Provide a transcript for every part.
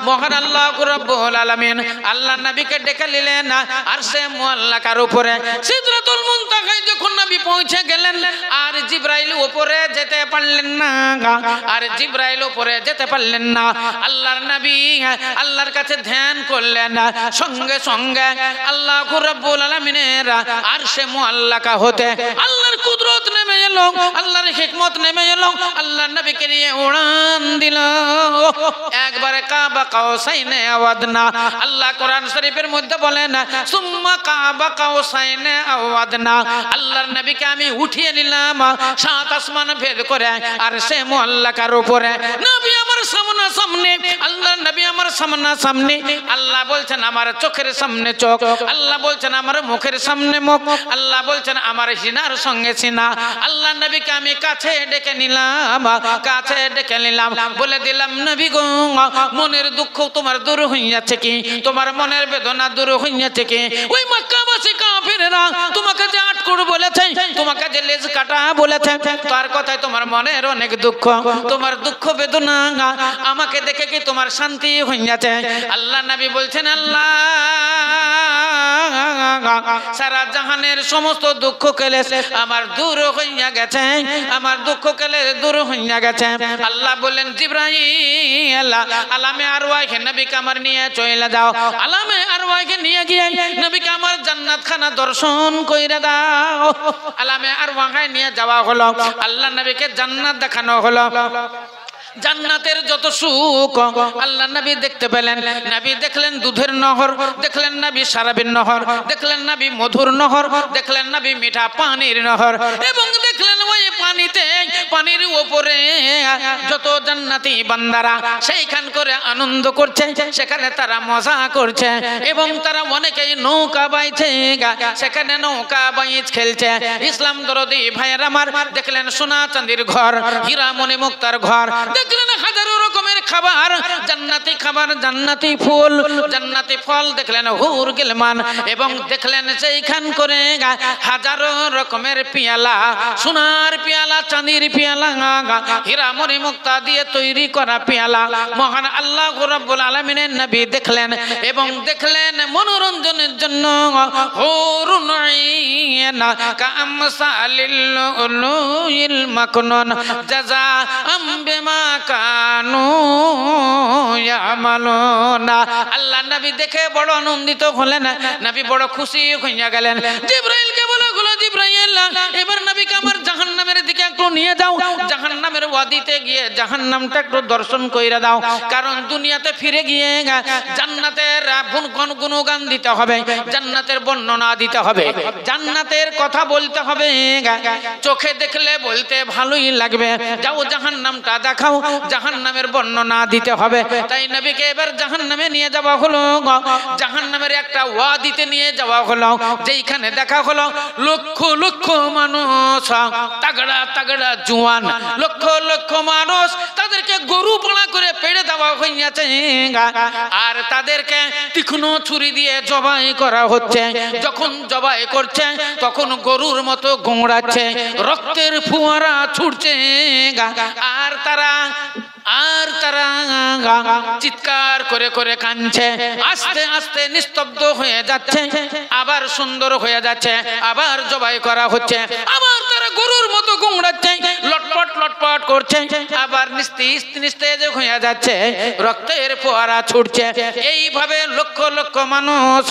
মহান আল্লাহ রাব্বুল আলামিন আল্লাহ নবীকে ডেকে নিলেন আরশে মুআল্লাকার উপরে। সিদরাতুল মুনতাহায় যখন নবী পৌঁছে গেলেন আর জিবরাইল উপরে যেতে পারলেন না, আর জিবরাইল উপরে যেতে পারলেন না। আল্লাহর নবী আল্লাহর কাছে ধ্যান করলেন, সঙ্গে সঙ্গে আল্লাহ রাব্বুল আলামিনের আরশে মুআল্লাকা হতে আল্লাহর কুদরত নেমে এলো, আল্লাহর হিকমত নেমে এলো, আল্লাহর নবীকে নিয়ে উড়ান দিল একবারে কাবা কাউসাইনে আওয়াদনা। আল্লাহ কোরআন শরীফের মধ্যে বলেন সুম্মা কাবা কাউসাইনে আওয়াদনা, আল্লাহর নবীকে আমি উঠিয়ে নিলাম সাত আসমান ভেদ করে আরশে মুআল্লাকার উপরে। নবী আমার সামনে সামনে, আল্লাহর নবী আমার সামনে সামনে। আল্লাহ বলছেন আমার চোখের সামনে চোখ, আল্লাহ বলছেন আমার মুখের সামনে মুখ, আল্লাহ বলছেন আমার সিনার সঙ্গে সিনা। আল্লাহ নবীকে আমি কাছে ডেকে নিলাম, কাছে ডেকে নিলাম, বলে দিলাম নবী গো মনের দুঃখ তোমার দূর হইয়াছে কি, তোমার মনের বেদনা দূর হইয়াছে কি? ওই মক্কাবাসী কাফিররা তোমাকে যে আটকুর বলেছে, তোমাকে যে লেজ কাটা বলেছে, তার কথায় তোমার মনের অনেক দুঃখ, তোমার দুঃখ বেদনা আমাকে দেখে কি তোমার শান্তি হইয়াছে? আল্লাহ নবী বলছেন আল্লাহ সারা জাহানের সমস্ত দুঃখ কেলেস আমার দূর হইয়া গেছে, আমার দুঃখ কেলেস দূর হইয়া গেছে। আল্লাহ বললেন জিবরাইল আলামে আরওয়াহে নবীকে আমার নিয়ে চলে যাও, আলামে আরওয়াহে নিয়ে গিয়ে নবীকে আমার জান্নাত খানা দর্শন কইরা দাও। আলামে আরওয়াহে নিয়ে যাওয়া হলো, আল্লাহ নবীকে জান্নাত দেখানো হলো। জান্নাতের যত সুখ আল্লাহ নবী দেখতে পেলেন। নবী দেখলেন দুধের নহর, দেখলেন নবী শরাবের নহর, দেখলেন নবী মধুর নহর, দেখলেন নবী মিঠা পানির নহর, এবং দেখলেন ওই পানিতে পানির উপরে যত জান্নাতি বান্দারা সেইখান করে আনন্দ করছে, সেখানে তারা মজা করছে, এবং তারা অনেকেই নৌকা বাইছে, সেখানে নৌকা বাইচ খেলছে। ইসলাম দরদি ভাইয়ের আমার দেখলেন সোনা চাঁদির ঘর, হীরা মণি মুক্তার ঘর, দেখলেন হাজারো রকমের খাবার, জান্নাতি খাবার, জান্নাতি ফুল, জান্নাতি ফল, দেখলেন হুর গিলমান, এবং দেখলেন সেইখান করে হাজারো রকমের পিয়ালা, সোনার পিয়ালা, চাঁদির পিয়ালা, হীরা মণি মুক্তা দিয়ে তৈরি করা পিয়ালা। মহান আল্লাহ রাব্বুল আলামিনের নবী দেখলেন, এবং দেখলেন মনোরঞ্জনের জন্য হুরুন আইন কামসালিল লুলুইল মাকনুন জাযাআম বিমা কানু ইয়ামালুন। আল্লাহ নবী দেখে বড় আনন্দিত হলেন, নবী বড় খুশি হইয়া গেলেন। জিবরাইলকে বলা হলো জিবরাইল এবার নবীকে আমার জাহান্নামের দিকে একটু নিয়ে যাও, জাহান্নামের ওয়াদিতে গিয়ে জাহান্নামটা একটু দর্শন কইরা দাও, কারণ দুনিয়াতে ফিরে গিয়ে জান্নাতের গুণগান দিতে হবে, জান্নাতের বর্ণনা দিতে হবে, জান্নাতের কথা বলতে হবে, চোখে দেখলে বলতে ভালোই লাগবে। যাও জাহান্নামটা দেখাও, জাহান্নামের বর্ণনা দিতে হবে। তাই নবীকে এবার জাহান্নামে নিয়ে যাওয়া হলো, জাহান্নামের একটা ওয়াদিতে নিয়ে যাওয়া হলো, যেইখানে দেখা হলো লক্ষ লক্ষ মানুষ, তাগড়া তাগড়া জওয়ান, লক্ষ লক্ষ মানুষ, তাদেরকে গরু পালা করে পেড়ে দেওয়া হইয়াছে, আর তাদেরকে তীক্ষ্ণ ছুরি দিয়ে জবাই করা হচ্ছে। যখন জবাই করছে তখন গরুর মতো গোঁড়াচ্ছে, রক্তের ফোয়ারা ছুটছে, আর তারা চিৎকার করে করে কাঁদছে। আস্তে আস্তে নিস্তব্ধ হয়ে যাচ্ছে, আবার সুন্দর হয়ে যাচ্ছে, আবার জবাই করা হচ্ছে, আবার তারা গরুর মতো গোঁড়াচ্ছে, লটপট লটপট করছে, আবার নিস্তেজ নিস্তেজ হয়ে যাচ্ছে, রক্তের ফোয়ারা ছুটছে। এইভাবে লক্ষ লক্ষ মানুষ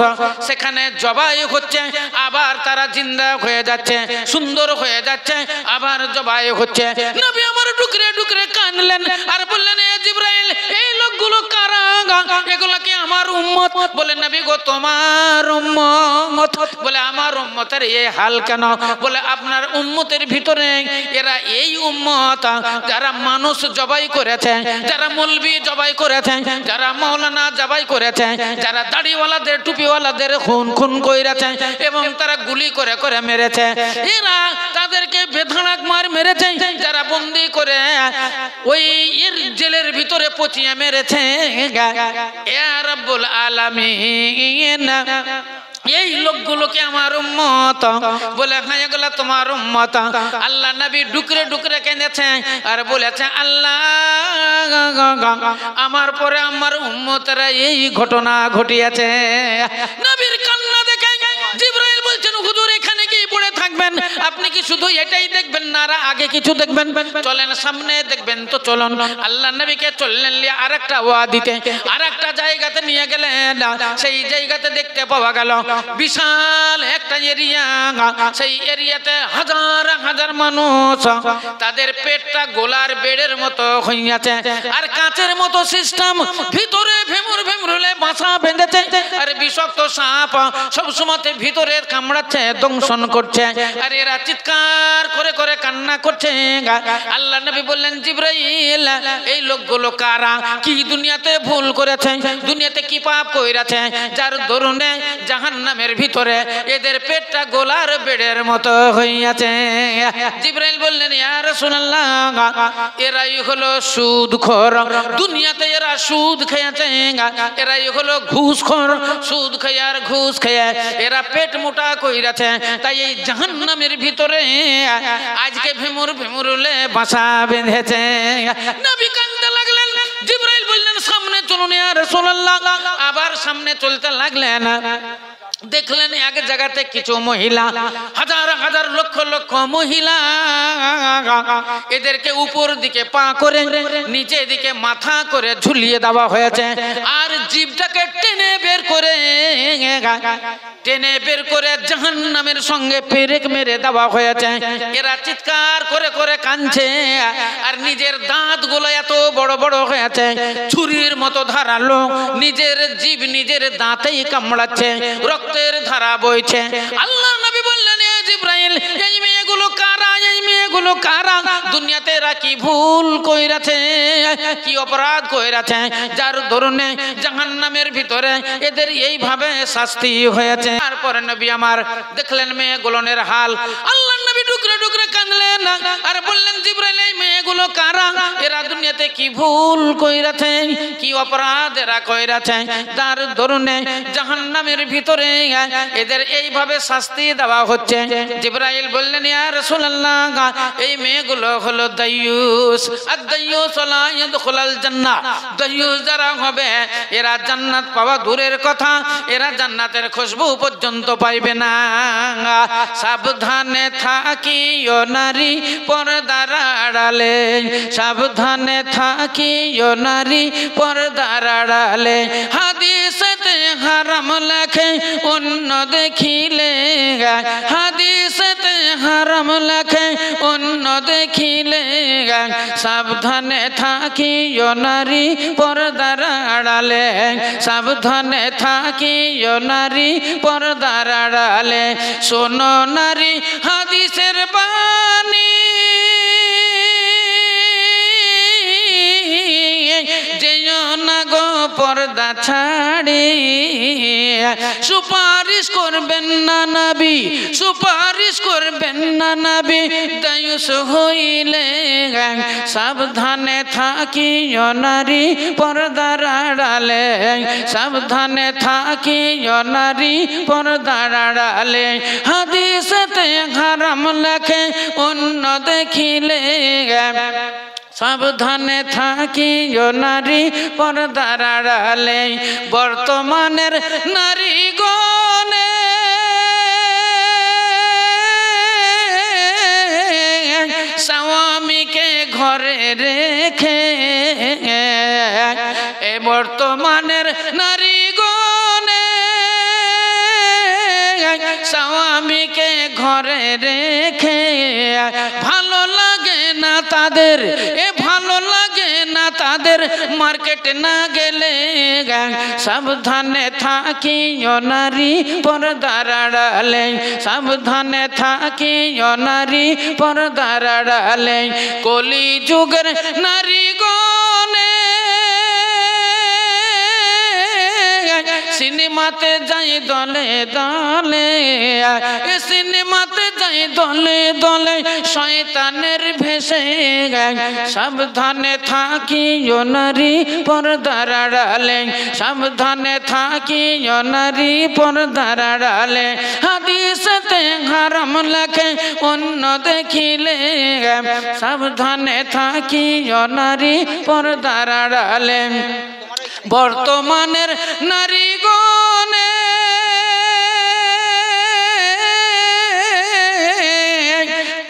সেখানে জবাই হচ্ছে, আবার তারা জিন্দা হয়ে যাচ্ছে, সুন্দর হয়ে যাচ্ছে, আবার জবাই হচ্ছে। নবী আমার ডুকরে ডুকরে কাঁদলেন আর বললেন এ জিবরাইল এই লোকগুলো কারা? এগুলো কি আমার উম্মত? বলে নবী গো তোমার উম্মত। বলে আমার উম্মতের এই হাল কেন? বলে আপনার উম্মতের ভিতরে এরা এই উম্মত যারা মানুষ জবাই করেছে, যারা মৌলবি জবাই করেছে, যারা মাওলানা জবাই করেছে, যারা দাড়িওয়ালাদের টুপিওয়ালাদের খুন খুন কইরাছে এবং তারা গুলি করে করে মেরেছে, এরা তাদেরকে বেধড়ক মার মেরেছে, যারা বন্দি করে ওই এর জেলের ভিতরে পচিয়ে মেরেছে, এর রব্বুল আলামিন এই লোকগুলোকে আমার উম্মত বলে, হ্যাঁ এগুলা তোমার উম্মত। আল্লাহ নবী ডুকরে ডুকরে কেঁদেছে আর বলেছে, আল্লাহ আমার পরে আমার উম্মতরা এই ঘটনা ঘটিয়েছে। নবীর কান্না দেখে জিবরাইল বলছেন, হুজুর এখানে কি পড়ে থাকবেন? আপনি কি শুধু এটাই দেখবেন না আর আগে কিছু দেখবেন? চলেন সামনে দেখবেন। তো চলুন। আল্লাহ নবীকে চললেন আরেকটা ওয়াদিতে, আরেকটা জায়গাতে নিয়ে গেলেন। সেই জায়গাতে দেখতে পাওয়া গেল বিশাল একটা এরিয়া। সেই এরিয়াতে হাজার হাজার মানুষ, তাদের পেটটা গোলার বেড়ের মতো হইয়াছে আর কাঁচের মতো সিস্টেম, ভিতরে ভেমুর ভেমুরলে বাসা বেঁধেছে আর বিষাক্ত সাপ সবসময় ভিতরে কামড়াচ্ছে, দংশন করছে আর এরা চিৎকার করে করে কান্না করছে। আল্লাহ নবী বললেন, জিবরাইল এই লোকগুলো কারা? কি দুনিয়াতে ভুল করেছে? দুনিয়াতে কি পাপ কইরাছে যার দরুনে জাহান্নামের ভিতরে এদের পেটটা গোলার বেড়ের মতো হইয়াছে? জিবরাইল বললেন, ইয়া রাসূলুল্লাহ এরাই হলো সুদখোর। দুনিয়াতে এরা সুদ খেয়েছে, এরাই হলো ঘুষখোর। সুদ খেয়ে আর ঘুষ খেয়ে এরা পেট মোটা কইরাছে, তাই এই জাহান্নামের ভিতরে আজকে ভেমুর ভেমুরলে বাসা বেঁধেছে। নবী কাঁদতে লাগলেন। জিবরাইল বললেন, সামনে চলুন ইয়া রাসূলুল্লাহ। আবার সামনে চলতে লাগলেন। দেখলেন এক জায়গাতে কিছু মহিলা, হাজার হাজার লক্ষ লক্ষ মহিলা, এদেরকে উপর দিকে পা করে নিচে দিকে মাথা করে ঝুলিয়ে দেওয়া হয়েছে আর জিভটাকে টেনে বের করে জাহান্নামের সঙ্গে পেরেক মেরে দেওয়া হয়েছে। এরা চিৎকার করে করে কাঁদছে আর নিজের দাঁতগুলো এত বড় বড় হয়েছে, ছুরির মতো ধারালো। নিজের জিভ নিজের দাঁতেই কামড়াচ্ছে, রক্তের ধারা বইছে। আল্লাহ নবী বললেন, এ জিবরাইল এই মেয়েগুলো কারা? এই মেয়েগুলো কারা? দুনিয়াতে এরা কি ভুল কইরাছে, কি অপরাধ কইরাছে যার ধরনে জাহান্নামের ভিতরে এদের এইভাবে শাস্তি হয়েছে? তারপরে নবী আমার দেখলেন মেয়েগুলোর হাল। আল্লাহ নবী টুকরে টুকরে কাঁদলেন আর বললেন, জিবরাইল এই মেয়েগুলো কারা? এরা দুনিয়াতে কি ভুল কইরাছে, কি অপরাধ এরা কইরাছে যার ধরনে জাহান্নামের ভিতরে এদের এইভাবে শাস্তি দেওয়া হচ্ছে? জিবরাইল বললেন, ইয়া রাসূলুল্লাহ এই মেয়েগুলো হলো দায়ুস। আর দায়ুস লা ইয়াদখুলুল জান্নাহ। দায়ুস যারা হবে এরা জান্নাত পাওয়া দূরের কথা, এরা জান্নাতের খুশবু পর্যন্ত পাইবে না। সাবধানে থাকিও নারী পর্দার আড়ালে, সাবধানে থাকিও নারী পর্দার আড়ালে। হাদিসেতে হারাম লেখে অন্য দেখিলে, হাদিসেতে হারাম লেখে অন্য দেখিলে। সাবধানে থাকিও নারী পর্দার আড়ালে, সাবধানে থাকিও নারী পর্দার আড়ালে। শোনো নারী হাদিসের বাণী, যেও না গো পর্দা ছাড়ি। সুপারিশ করবেন না নবী, সুপারিশ করবেন না নবী দায়ুস হইলে। সাবধানে থাকিও নারী পর্দার আড়ালে, সাবধানে থাকিও নারী পর্দার আড়ালে। হাদিসেতে হারাম লেখে অন্য দেখিলে, সাবধানে থাকিও নারী পর্দার আড়ালে। বর্তমানের নারীগণে স্বামীকে ঘরে রেখে, এ বর্তমানের নারীগণে স্বামীকে ঘরে রেখে ভালো লাগে না তাদের, এ ভালো লাগে না তাদের মার্কেটে না গেলে। সাবধানে থাকিও নারী পর্দার আড়ালে, সাবধানে থাকিও নারী পর্দার আড়ালে। কলি যুগের নারীগণে সিনেমাতে যাই দলে দলে, সিনেমাতে যায় দলে দলে শয়তানের ভেসে, সাবধানে থাকিও নারী পর্দার আড়ালে, সাবধানে থাকিও নারী পর্দার আড়ালে। হাদিসেতে হারাম লেখে অন্য দেখিলে, সাবধানে থাকিও নারী পর্দার আড়ালে। বর্তমানের নারীগণে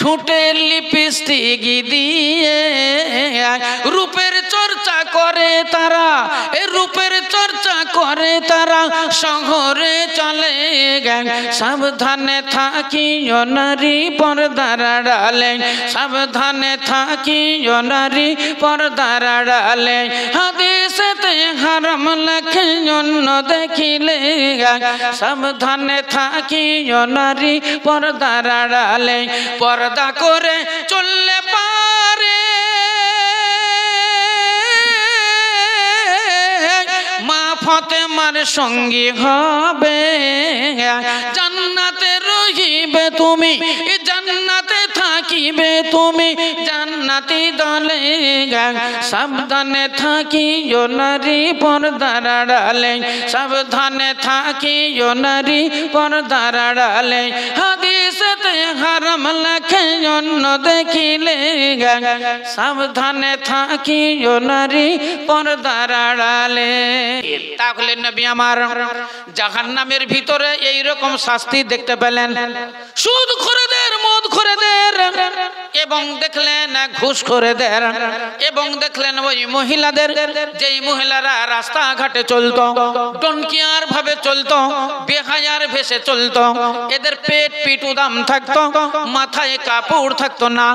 ঠোঁটে লিপস্টিক দিয়ে রূপের চর্চা করে তারা, এ রূপের চর্চা করে তারা শহরে চলে। সাবধানে থাকিও নারী পর্দার আড়ালে, সাবধানে থাকিও নারী পর্দার আড়ালে। হাদিসেতে হারাম লেখে অন্য দেখিলে, সাবধানে থাকিও নারী পর্দার আড়ালে। পর্দা করে চললে পারে মা ফাতেমার সঙ্গী হবে, জান্নাতে রহিবে তুমি, জান্নাতে থাকিবে তুমি জান্নাতি দলে। সাবধানে থাকিও নারী পর্দার আড়ালে, সাবধানে থাকিও নারী পর্দার আড়ালে। হাদিসেতে হারাম লেখে অন্য দেখিলে, সাবধানে থাকিও নারী পর্দার আড়ালে। তাহলে নবী আমার জাহান্নামের ভিতরে এই রকম শাস্তি দেখতে পেলেন, সুদ খোরেদের, মদ খোরেদের, এবং দেখলেন ঘুষখোরেদের, এবং দেখলেন ওই মহিলাদের, যেই মহিলারা রাস্তাঘাটে চলতো ডনকিয়ার ভাবে চলতো, বেহায়ার ভেসে চলতো, এদের পেট পিট উদাম থাকতো, মাথায় কাপড় থাকতো না,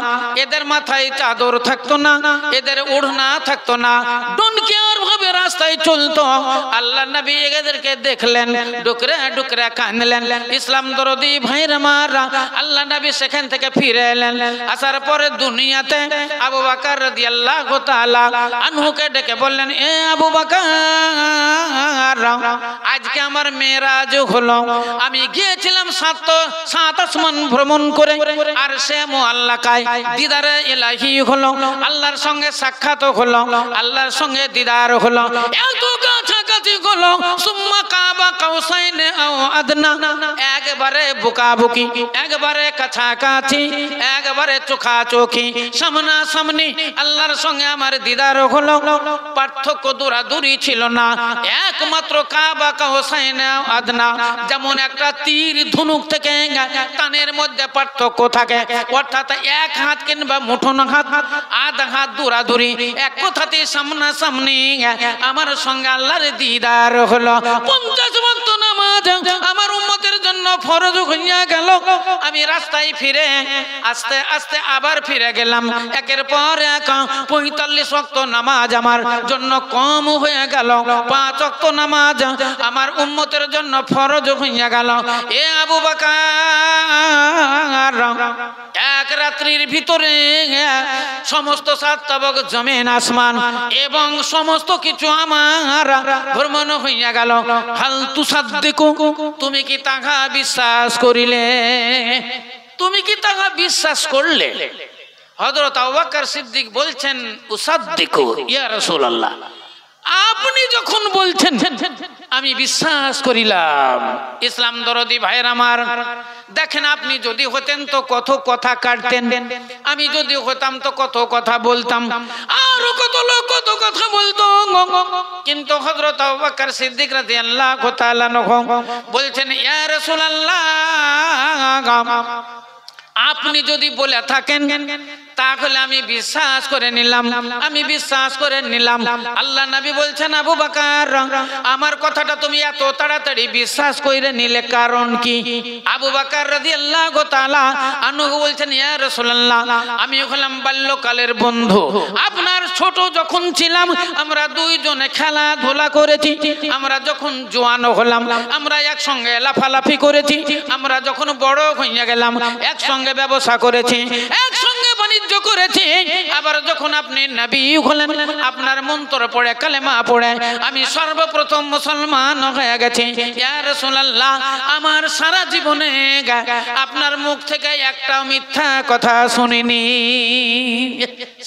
এদের মাথায় চাদর থাকতো না, এদের ওড়না থাকতো না, ডনকিয়ার ভাবে রাস্তায় চলতো। আল্লাহ নবী এদেরকে দেখলেন, ডুকরে ডুকরে কাঁদলেন। ইসলাম দরদি ভাইরা আমার, আল্লাহ নবী সেখান থেকে ফিরে এলেন। আসার পরে দুনিয়াতে আবু বকর রাদিয়াল্লাহু তাআলা আনহুকে ডেকে বললেন, এ আবু বকর, আজকে আমার মেরাজ হলো, আমি গিয়েছিলাম সাত আসমান ভ্রমণ করে, আর সে মুআল্লাকায় দিদারে ইলাহি হলো, আল্লাহর সঙ্গে সাক্ষাৎ হলো, আল্লাহর সঙ্গে দিদার হলো, এত কাছাকাছি হলো। সুম্মা কাবা কাউসাইনে আও আদনা, একবারে বুকাবুকি, একবারে কাছাকাছি, একবারে চোখাচোখি, সামনাসামনি আল্লাহর সঙ্গে আমার দিদার হলো। পার্থক্য দূরাদূরি ছিল না, একমাত্র কাবা কাউসাইনে আও আদনা। যেমন একটা তীর ধনুক থেকে কানের মধ্যে পার্থক্য থাকে, অর্থাৎ এক হাত কিংবা মুঠোন হাত, আধা হাত দূরাদূরি, এক কথাতে সামনাসামনি আমার সঙ্গে আল্লাহর দিদার হলো। 50 ওয়াক্ত নামাজ আমার উম্মতের জন্য ফরজ হইয়া গেল। আমি রাস্তায় ফিরে আস্তে আস্তে আবার ফিরে গেলাম, একের পর এক 45 ওয়াক্ত নামাজ আমার জন্য কম হয়ে গেল। 5 ওয়াক্ত নামাজ আমার উম্মতের জন্য ফরজ হইয়া গেল। এ আবু বকর, এক রাত্রির ভিতরে সমস্ত সাত তাবক জমিন আসমান এবং সমস্ত কিছু আমার ভ্রমণ হইয়া গেল। হাল তুসাদ্দিকু, তুমি কি তাহা বিশ্বাস করিলে? তুমি কি তাহা বিশ্বাস করলে? হযরত আবু বকর সিদ্দিক বলছেন, উসাদ্দিকু ইয়া রাসূলুল্লাহ, আপনি যখন বলছেন আমি বিশ্বাস করিলাম। ইসলাম দরদি ভাইয়ের আমার, দেখেন আপনি যদি হতেন তো কত কথা কাটতেন, আমি যদি হতাম তো কত কথা বলতাম, আর কত লোক কত কথা বলতো। কিন্তু হযরত আবু বকর সিদ্দিক রাদিয়াল্লাহু তাআলা বলছেন, ইয়া রাসূলুল্লাহ, আপনি যদি বলে থাকেন তাহলে আমি বিশ্বাস করে নিলাম, আমি বিশ্বাস করে নিলাম। আল্লাহ নবী বলছেন, আবু বকর, আমার কথাটা তুমি এত তাড়াতাড়ি বিশ্বাস করে নিলে কারণ কি? আবু বকর রাদিয়াল্লাহু তাআলা আনহু বলছেন, ইয়া রাসূলুল্লাহ, আমি হলাম বাল্যকালের বন্ধু। আপনার ছোট যখন ছিলাম আমরা দুইজনে খেলাধুলা করেছি, আমরা যখন জওয়ান হলাম আমরা একসঙ্গে লাফালাফি করেছি, আমরা যখন বড় হইয়া গেলাম একসঙ্গে ব্যবসা করেছি, একসঙ্গে বাণিজ্য করেছি, আবার যখন আপনি নবী হলেন, আপনার মন্ত্র পড়ে কালেমা পড়ে আমি সর্বপ্রথম মুসলমান হয়ে গেছি। ইয়া রাসূলুল্লাহ, আমার সারা জীবনে আপনার মুখ থেকে একটাও মিথ্যা কথা শুনিনি।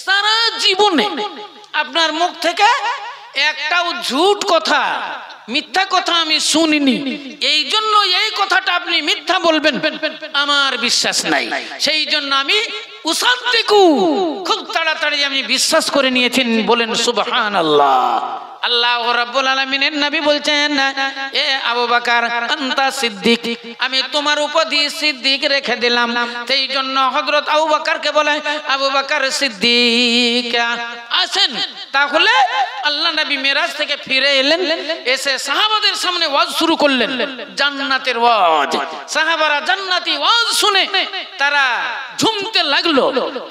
সারা জীবনে আপনার মুখ থেকে একটাও ঝুট কথা, মিথ্যা কথা আমি শুনিনি। এই জন্য এই কথাটা আপনি মিথ্যা বলবেন আমার বিশ্বাস নাই। সেই জন্য আমি উসাদ্দিকু, খুব তাড়াতাড়ি আমি বিশ্বাস করে নিয়েছি। বলেন সুবহানাল্লাহ। আল্লাহ রাব্বুল আলামিনের নবী বলছেন, এ আবু বকর আনতা সিদ্দিক, আমি তোমার উপাধি সিদ্দিক রেখে দিলাম। সেই জন্য হযরত আবু বকরকে বলে আবু বকর সিদ্দিক। আসেন, তাহলে আল্লাহ নবী মেরাজ থেকে ফিরে এলেন, এসে সাহাবাদের সামনে ওয়াজ শুরু করলেন, জান্নাতের ওয়াজ। সাহাবারা জান্নাতি ওয়াজ শুনে তারা ঝুমতে লাগলো,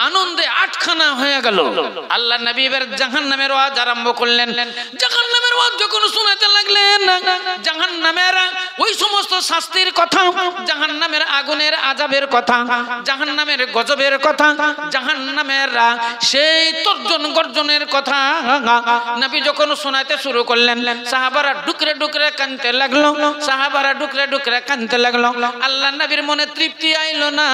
আনন্দে আটখানা হয়ে গেল। আল্লাহ নবী এবার জাহান্নামের ওয়াজ আরম্ভ করলেন। জাহান্নামের ওয়াজ যখন শোনাতে লাগলেন, জাহান্নামের ওই সমস্ত শাস্তির কথা, জাহান্নামের আগুনের আযাবের কথা, জাহান্নামের গজবের কথা, জাহান্নামের সেই তর্জন গর্জনের কথা নবী যখন শোনাতে শুরু করলেন, সাহাবারা ডুকরে ডুকরে কাঁদতে লাগলো, সাহাবারা ডুকরে ডুকরে কাঁদতে লাগলো। আল্লাহ নবীর মনে তৃপ্তি আইলো না,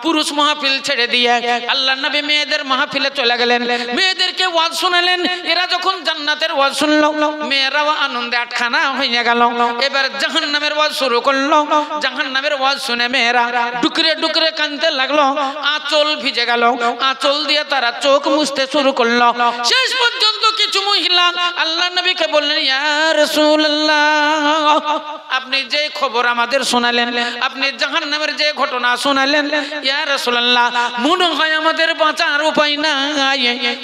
পুরুষ মাহফিল ছেড়ে দিয়ে আল্লাহ নবী মেয়েদের মাহফিলে চলে গেলেন, মেয়েদেরকে ওয়াজ শোনালেন। এরা যখন জান্নাতের ওয়াজ শুনলো, মেয়েরাও আনন্দে আটখানা হয়ে গেল। এবার জাহান্নামের ওয়াজ শুরু করলো। জাহান্নামের ওয়াজ শুনে মেয়েরা ডুকরে ডুকরে কাঁদতে লাগলো, আঁচল ভিজে গেল, আঁচল দিয়ে তারা চোখ মুছতে শুরু করলো। শেষ পর্যন্ত কিছু মহিলা আল্লাহ নবীকে বললেন, ইয়া রাসূলুল্লাহ, আপনি যে খবর আমাদের শোনালেন, আপনি জাহান্নামের যে ঘটনা শোনালেন, ইয়া রাসূলুল্লাহ, মনে হয় আমাদের বাঁচার উপায় নাই,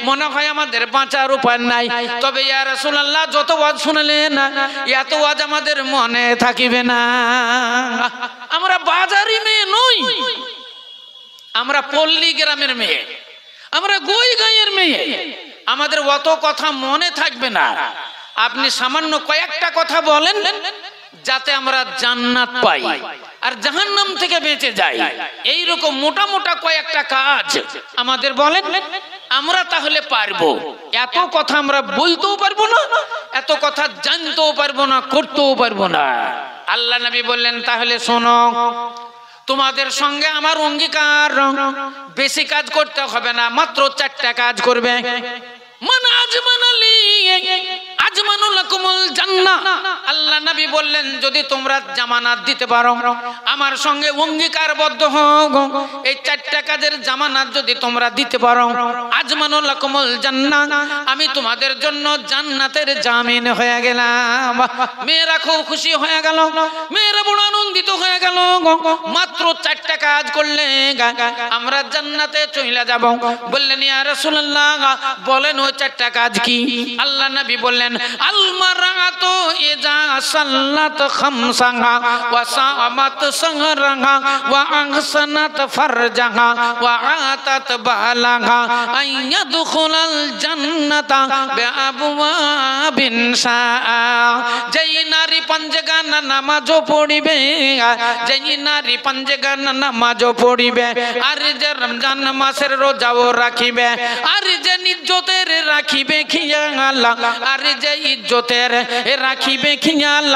মনে হয় আমাদের বাঁচার উপায় নাই। তবে ইয়া রাসূলুল্লাহ, যত ওয়াজ শুনালেন এত ওয়াজ আমাদের মনে থাকিবে না। আমরা বাজারি মেয়ে নই, আমরা পল্লী গ্রামের মেয়ে, আমরা গই গাঁয়ের মেয়ে, আমাদের অত কথা মনে থাকবে না। আপনি সামান্য কয়েকটা কথা বলেন যাতে আমরা জান্নাত পাই আর জাহান্নাম থেকে বেঁচে যাই, এইরকম মোটা মোটা কয়েকটা কাজ আমাদের বলেন, আমরা তাহলে পারবো। এত কথা আমরা বলতেও পারবো না, এত কথা জানতেও পারবো না, করতেও পারবো না। আল্লাহ নবী বললেন, তাহলে শোনো, তোমাদের সঙ্গে আমার অঙ্গীকার, বেশি কাজ করতে হবে না, মাত্র 4টা কাজ করবে। মান আজমানালি আজমানু লাকুমুল জান্নাহ। আল্লাহ নবী বললেন, যদি তোমরা জামানত দিতে পারো, আমার সঙ্গে অঙ্গীকারবদ্ধ হও, এই 4টা কাজের জামানত যদি তোমরা দিতে পারো, আজমানু লাকুমুল জান্নাহ, আমি তোমাদের জন্য জান্নাতের জামিন হয়ে গেলাম। মেয়েরা খুব খুশি হয়ে গেল, মেয়েরা বড় আনন্দিত হয়ে গেল। মাত্র 4টা কাজ করলে আমরা জান্নাতে চলে যাব। বললেন, ইয়া রাসূলুল্লাহ, বলেন ওই 4টা কাজ কি? আল্লাহ নবী বললেন, আল মারাতু ইজা সাল্লাত খামসাহা ওয়া সামাত সাহরাহা ওয়া আহসানাত ফারজাহা ওয়া আতাত বালাহা আইয়াদখুলাল জান্নাতা বিআবওয়াবিন শাআ। যেই নারী পাঁচগানা নামাজও পড়িবে, যেই নারী পাঁচগানা নামাজও পড়িবে, আর যে রমজান মাসের রোজাও রাখিবে, আর যে ইজ্জতের রাখিবে খিয়াল, আর যে ইজ্জতের রাখিবে খিয়াল,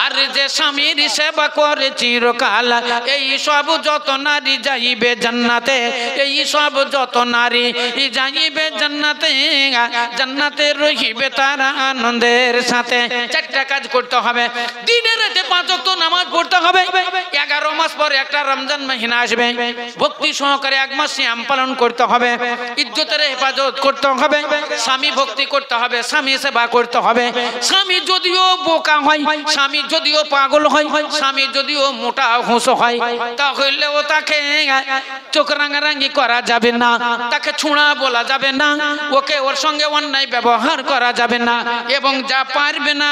আর যে স্বামীর সেবা করে চিরকাল, এই সব যত নারী যাইবে জান্নাতে, এই সব যত নারী যাইবে জান্নাতে, জান্নাতে রহিবে তারা আনন্দের সাথে। 4টা কাজ করতে হবে। দিনে রাতে 5 ওয়াক্ত নামাজ পড়তে হবে। 11 মাস পর একটা রমজান মাহিনা আসবে, ভক্তি সহকারে 1 মাস সিয়াম পালন করতে হবে, ইজ্জতের হেফাজত করতে হবে, স্বামী ভক্তি করতে হবে, স্বামী সেবা করতে হবে। স্বামী যদিও বোকা হয়, স্বামী যদিও পাগল হয়, স্বামী যদিও মোটা হুঁস হয়, তাহলেও তাকে চোখ রাঙারাঙি করা যাবে না, তাকে ছুঁড়া বলা যাবে না, ওকে ওর সঙ্গে অন্যায় ব্যবহার করা যাবে না, এবং যা পারবে না